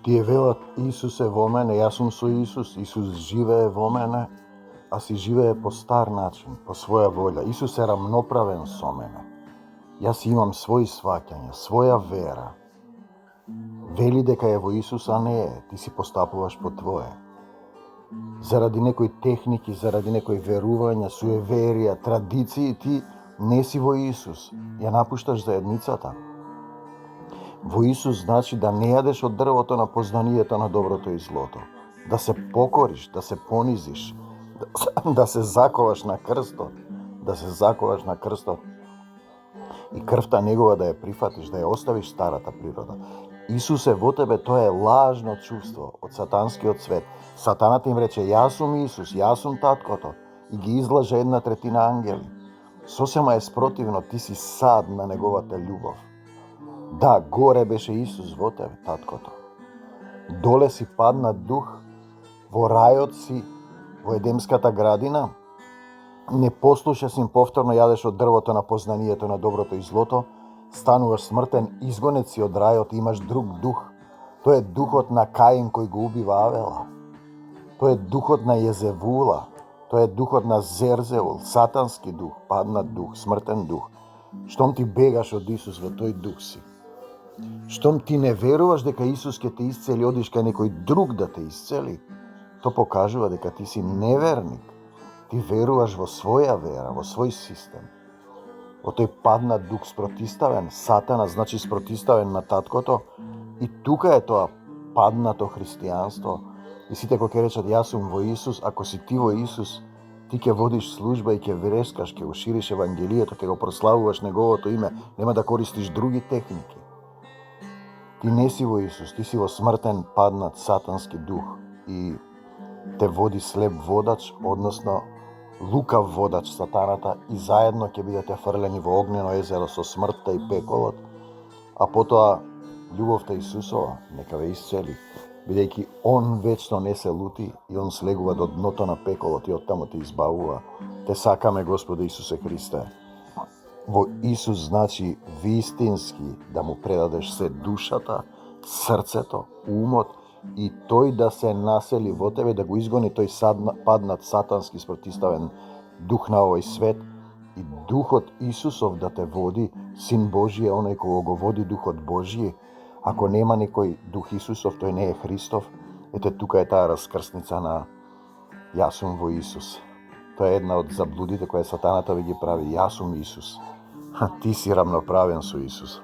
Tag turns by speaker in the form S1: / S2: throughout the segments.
S1: Тие велат Исус е во мене, јас сум со Исус, Исус живее во мене, а си живее по стар начин, по своја волја. Исус е рамноправен со мене. Јас имам своји сваќања, своја вера. Вели дека е во Исус, а не е. Ти си постапуваш по твое. Заради некои техники, заради некои верувања, суеверија, традиции, ти не си во Исус. Ја напушташ заедницата. Во Исус значи да не јадеш од дрвото на познанието на доброто и злото. Да се покориш, да се понизиш, да се заковаш на крстот. Да се заковаш на крстот. И крвта негова да ја прифатиш, да ја оставиш старата природа. Исус е во тебе, тоа е лажно чувство од сатанскиот свет. Сатаната им рече, јас сум Исус, јас сум таткото, и ги излаже 1/3 ангели. Сосема е спротивно, ти си сад на неговата љубов. Да, горе беше Исус во тебе, таткото. Доле си паднат дух, во рајот си, во Едемската градина, не послуша си, повторно јадеш од дрвото на познанието на доброто и злото, стануваш смртен, изгонет си од рајот, имаш друг дух. Тој е духот на Каин кој го убива Авела. Тој е духот на Језевула. Тој е духот на Зерзеул, сатански дух, паднат дух, смртен дух. Штом ти бегаш од Исус, во тој дух си. Штом ти не веруваш дека Исус ќе те исцели, одиш кај некој друг да те исцели, то покажува дека ти си неверник. Ти веруваш во своја вера, во свој систем. Во тој паднат дух спротиставен, сатана значи спротиставен на таткото, и тука е тоа паднато христијанство. И сите кои ќе речат јас сум во Исус, ако си ти во Исус, ти ќе водиш служба и ќе врескаш, ќе го шириш евангелието, ќе го прославуваш неговото име, нема да користиш други техники. Ти не си во Исус, ти си во смртен паднат сатански дух и те води слеп водач, односно лукав водач сатаната, и заедно ќе бидете фрлени во огнено езеро со смртта и пеколот, а потоа љубовта Исусова нека ве исцели, бидејќи Он вечно не се лути и Он слегува до дното на пеколот и оттаму те избавува. Те сакаме, Господе Исусе Христе. Во Исус значи вистински да му предадеш се душата, срцето, умот, и тој да се насели во тебе, да го изгони тој паднат сатански спротиставен дух на овој свет, и Духот Исусов да те води, Син Божие, оној кој го води Духот Божие. Ако нема некој Дух Исусов, тој не е Христов. Ете, тука е таа раскрсница на јас сум во Исус. Тоа е една од заблудите која сатаната ви ги прави. Јас сум Исус. Ти си рамноправен со Исус.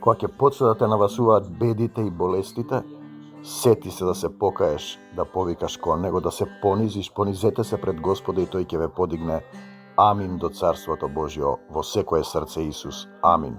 S1: Кога ќе почне да те навасуваат бедите и болестите, сети се да се покаеш, да повикаш кон Него, да се понизиш, понизете се пред Господа и Тој ќе ве подигне. Амин до Царството Божјо во секое срце Исус. Амин.